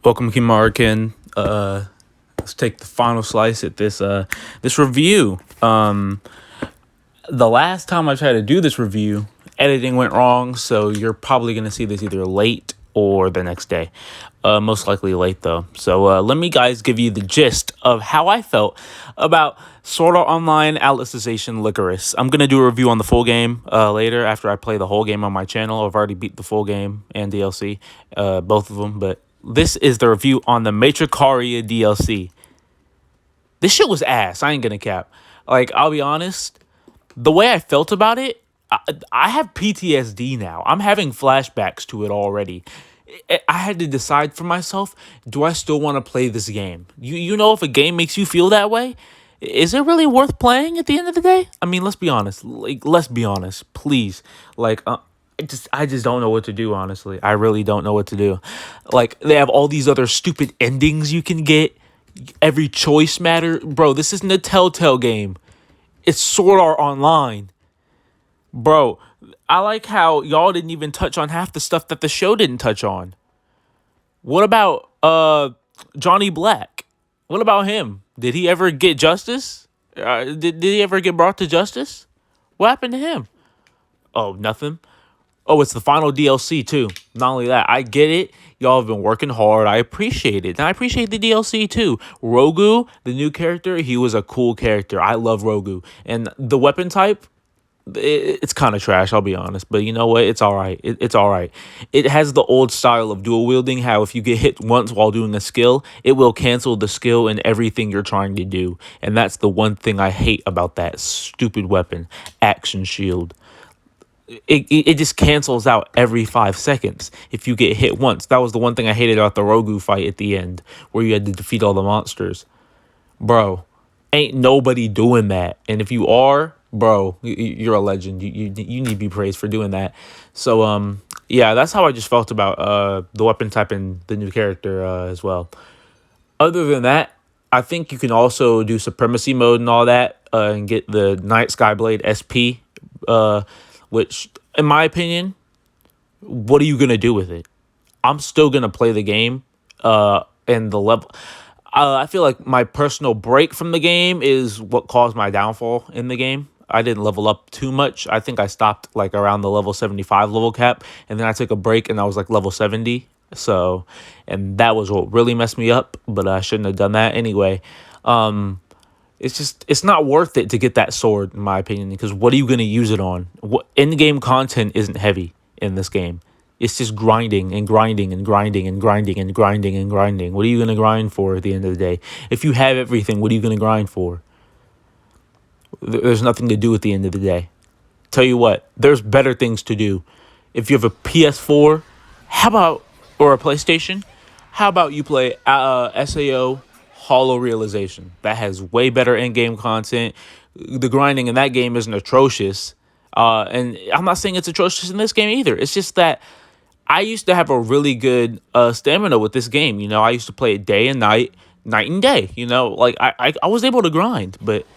Welcome, Kimara. Let's take the final slice at this review. The last time I tried to do this review, editing went wrong, so you're probably gonna see this either late or the next day. Most likely late though. So let me guys give you the gist of how I felt about Sword Art Online Alicization Lycoris. I'm gonna do a review on the full game later after I play the whole game on my channel. I've already beat the full game and DLC, both of them, but this is the review on the Matrricaria DLC. This shit was ass. I ain't gonna cap. Like, I'll be honest, the way I felt about it, I have PTSD now. I'm having flashbacks to it already. I had to decide for myself, do I still want to play this game? You know, if a game makes you feel that way, is it really worth playing at the end of the day? I mean, let's be honest. Like, let's be honest, please. Like, I just don't know what to do, honestly. I really don't know what to do. Like, they have all these other stupid endings you can get. Every choice matter. Bro, this isn't a Telltale game. It's Sword Art Online. Bro, I like how y'all didn't even touch on half the stuff that the show didn't touch on. What about Johnny Black? What about him? Did he ever get justice? Did he ever get brought to justice? What happened to him? Oh, nothing. Oh, it's the final DLC too. Not only that, I get it. Y'all have been working hard. I appreciate it. And I appreciate the DLC too. Rogu, the new character, he was a cool character. I love Rogu. And the weapon type, it's kind of trash, I'll be honest. But you know what? It's all right. It's all right. It has the old style of dual wielding, how if you get hit once while doing a skill, it will cancel the skill and everything you're trying to do. And that's the one thing I hate about that stupid weapon, Action Shield. It just cancels out every 5 seconds if you get hit once. That was the one thing I hated about the Rogu fight at the end, where you had to defeat all the monsters. Bro, ain't nobody doing that. And if you are, bro, you're a legend. You need to be praised for doing that. So, yeah, that's how I just felt about the weapon type and the new character as well. Other than that, I think you can also do Supremacy mode and all that and get the Night Skyblade SP, which, in my opinion, what are you going to do with it? I'm still going to play the game and the level. I feel like my personal break from the game is what caused my downfall in the game. I didn't level up too much. I think I stopped like around the level 75 level cap, and then I took a break and I was like level 70. So, and that was what really messed me up, but I shouldn't have done that anyway. It's not worth it to get that sword, in my opinion, because what are you going to use it on? What in-game content isn't heavy in this game. It's just grinding and grinding and grinding and grinding and grinding and grinding. What are you going to grind for at the end of the day? If you have everything, what are you going to grind for? There's nothing to do at the end of the day. Tell you what, there's better things to do. If you have a PS4, or a PlayStation, how about you play SAO Hollow Realization? That has way better in-game content. The grinding in that game isn't atrocious. And I'm not saying it's atrocious in this game either. It's just that I used to have a really good stamina with this game. You know, I used to play it day and night, night and day. You know, like I was able to grind, but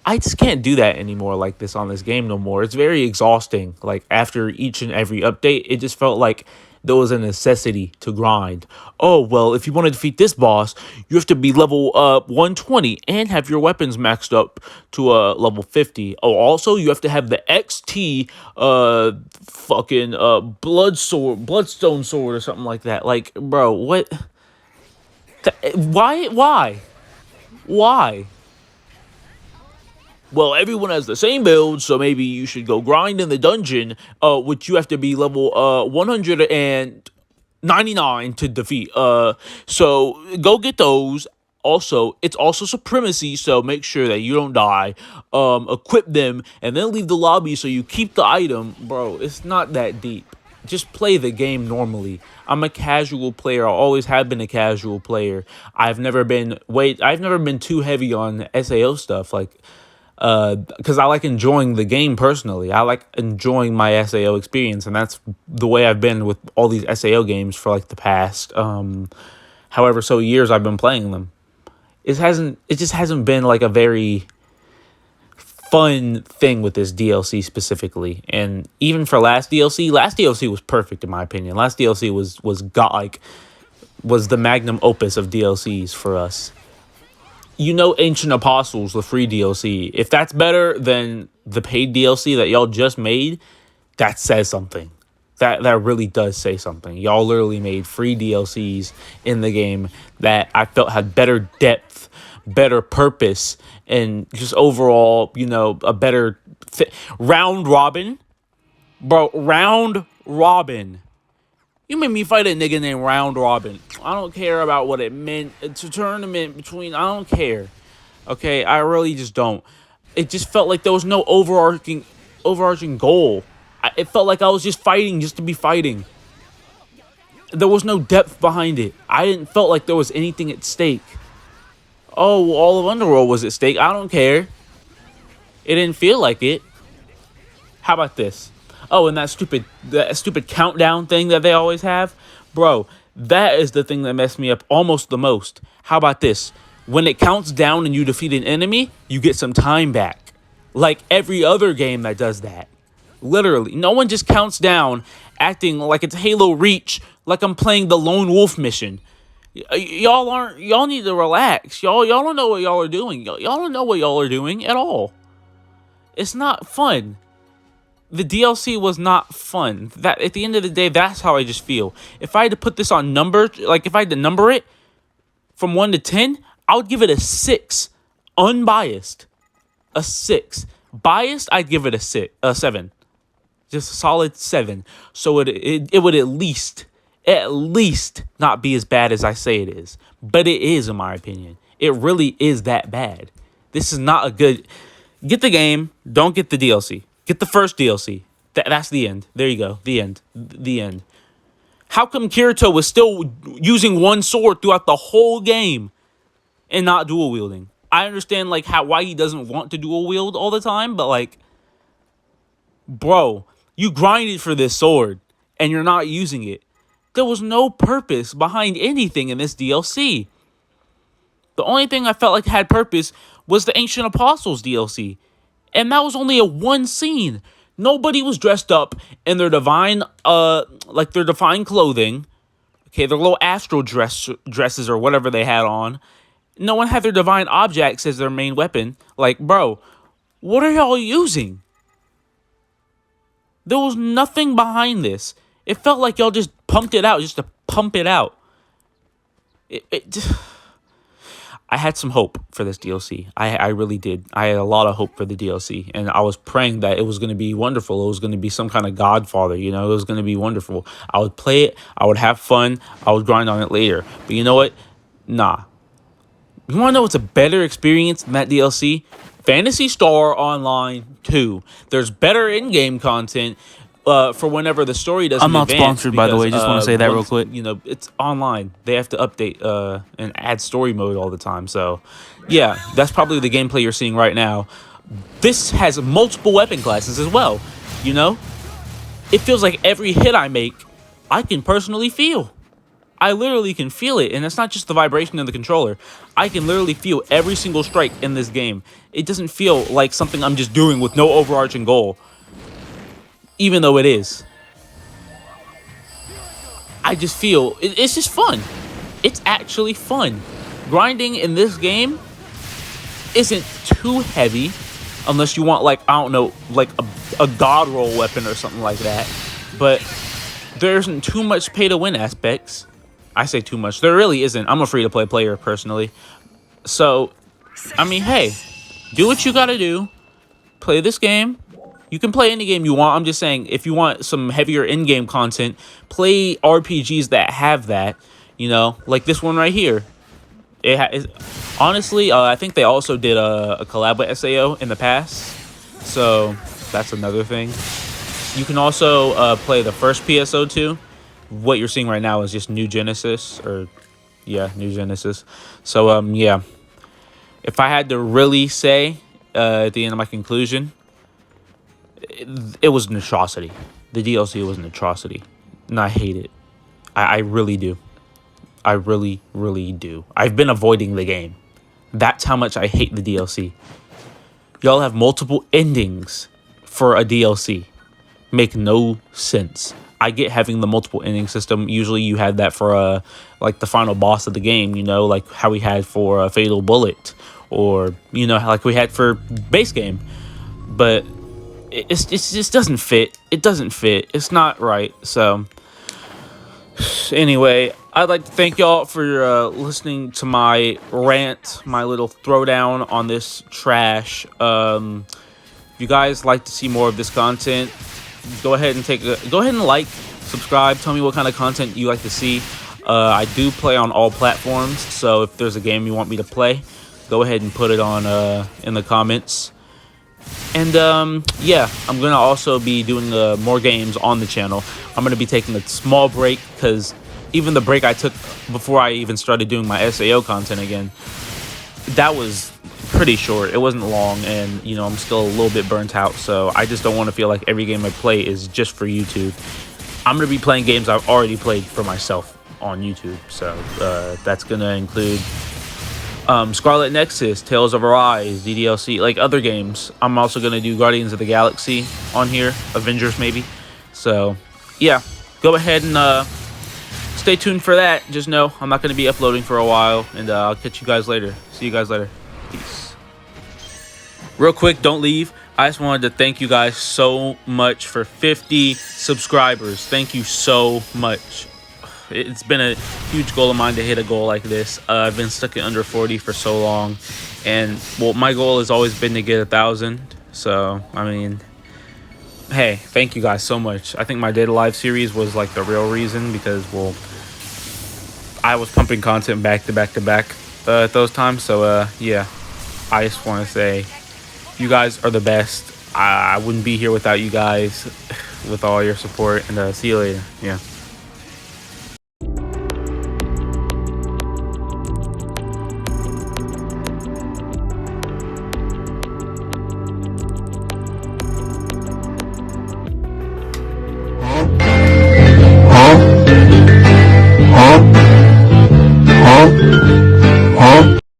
I just can't do that anymore like this on this game no more. It's very exhausting. Like, after each and every update, it just felt like there was a necessity to grind. Oh, well, if you want to defeat this boss, you have to be level 120 and have your weapons maxed up to level 50. Oh, also, you have to have the XT bloodstone sword or something like that. Like, bro, what? Why? Well, everyone has the same build, so maybe you should go grind in the dungeon, which you have to be level 199 to defeat. So go get those. Also, it's also Supremacy, so make sure that you don't die. Equip them, and then leave the lobby so you keep the item. Bro, it's not that deep. Just play the game normally. I'm a casual player. I always have been a casual player. I've never been too heavy on SAO stuff, like, because I like enjoying the game personally. I like enjoying my SAO experience, and that's the way I've been with all these SAO games for like the past however so years I've been playing them. It just hasn't been like a very fun thing with this DLC specifically. And even for last DLC was perfect in my opinion. Last DLC was got like was the magnum opus of DLCs for us. You know, Ancient Apostles, the free DLC. If that's better than the paid DLC that y'all just made, that says something. That really does say something. Y'all literally made free DLCs in the game that I felt had better depth, better purpose, and just overall, you know, a better round robin. Bro, round robin. You made me fight a nigga named Round Robin. I don't care about what it meant. It's a tournament between... I don't care. Okay? I really just don't. It just felt like there was no overarching goal. It felt like I was just fighting just to be fighting. There was no depth behind it. I didn't felt like there was anything at stake. Oh, all of Underworld was at stake. I don't care. It didn't feel like it. How about this? Oh, and that stupid countdown thing that they always have. Bro, that is the thing that messed me up almost the most. How about this? When it counts down and you defeat an enemy, you get some time back. Like every other game that does that. Literally. No one just counts down acting like it's Halo Reach, like I'm playing the Lone Wolf mission. Y'all need to relax. Y'all don't know what y'all are doing. Y'all don't know what y'all are doing at all. It's not fun. The DLC was not fun. That at the end of the day, that's how I just feel. If I had to put this on number, like if I had to number it from 1 to 10, I would give it a 6. Unbiased. A 6. Biased, I'd give it a 7. Just a solid 7. So it would at least not be as bad as I say it is. But it is, in my opinion. It really is that bad. This is not a good... Get the game. Don't get the DLC. Get the first DLC. That's the end. There you go. The end. The end. How come Kirito was still using one sword throughout the whole game and not dual wielding? I understand like why he doesn't want to dual wield all the time, but like, bro, you grinded for this sword and you're not using it. There was no purpose behind anything in this DLC. The only thing I felt like had purpose was the Ancient Apostles DLC. And that was only a one scene. Nobody was dressed up in their divine, their divine clothing. Okay, their little astral dresses or whatever they had on. No one had their divine objects as their main weapon. Like, bro, what are y'all using? There was nothing behind this. It felt like y'all just pumped it out just to pump it out. I had some hope for this DLC. I really did. I had a lot of hope for the DLC. And I was praying that it was going to be wonderful. It was going to be some kind of Godfather, you know? It was going to be wonderful. I would play it. I would have fun. I would grind on it later. But you know what? Nah. You want to know what's a better experience than that DLC? Phantasy Star Online 2. There's better in-game content for whenever the story doesn't advance. I'm not sponsored, by the way. Just want to say that real quick. You know, it's online. They have to update and add story mode all the time. So, yeah, that's probably the gameplay you're seeing right now. This has multiple weapon classes as well, you know? It feels like every hit I make, I can personally feel. I literally can feel it, and it's not just the vibration of the controller. I can literally feel every single strike in this game. It doesn't feel like something I'm just doing with no overarching goal. Even though it is. I just feel... It's just fun. It's actually fun. Grinding in this game isn't too heavy. Unless you want, like, I don't know, like a god roll weapon or something like that. But there isn't too much pay-to-win aspects. I say too much. There really isn't. I'm a free-to-play player, personally. So, I mean, hey. Do what you gotta do. Play this game. You can play any game you want. I'm just saying, if you want some heavier in-game content, play RPGs that have that. You know, like this one right here. Honestly, I think they also did a collab with SAO in the past. So, that's another thing. You can also play the first PSO2. What you're seeing right now is just New Genesis. New Genesis. So, yeah. If I had to really say at the end of my conclusion... It was an atrocity. The DLC was an atrocity. And I hate it. I really do. I really, really do. I've been avoiding the game. That's how much I hate the DLC. Y'all have multiple endings for a DLC. Make no sense. I get having the multiple ending system. Usually you had that for like the final boss of the game, you know, like how we had for Fatal Bullet, or, you know, like we had for base game. But it just doesn't fit. It doesn't fit. It's not right. So anyway, I'd like to thank y'all for listening to my rant, my little throwdown on this trash. If you guys like to see more of this content, go ahead and like, subscribe. Tell me what kind of content you like to see. I do play on all platforms, so if there's a game you want me to play, go ahead and put it on in the comments. And yeah, I'm gonna also be doing more games on the channel. I'm gonna be taking a small break, because even the break I took before I even started doing my SAO content again, that was pretty short. It wasn't long, and you know, I'm still a little bit burnt out, so I just don't want to feel like every game I play is just for YouTube. I'm gonna be playing games I've already played for myself on YouTube, so that's gonna include Scarlet Nexus, Tales of Arise, DDLC, like other games. I'm also gonna do Guardians of the Galaxy on here, Avengers maybe. So yeah, go ahead and stay tuned for that. Just know I'm not gonna be uploading for a while, and I'll catch you guys later. See you guys later. Peace. Real quick, don't leave. I just wanted to thank you guys so much for 50 subscribers. Thank you so much. It's been a huge goal of mine to hit a goal like this. I've been stuck at under 40 for so long, and well, my goal has always been to get 1,000. So I mean, hey, thank you guys so much. I think my Dead Alive series was like the real reason, because well, I was pumping content back to back to back at those times. So yeah, I just want to say you guys are the best. I wouldn't be here without you guys, with all your support, and see you later. Yeah.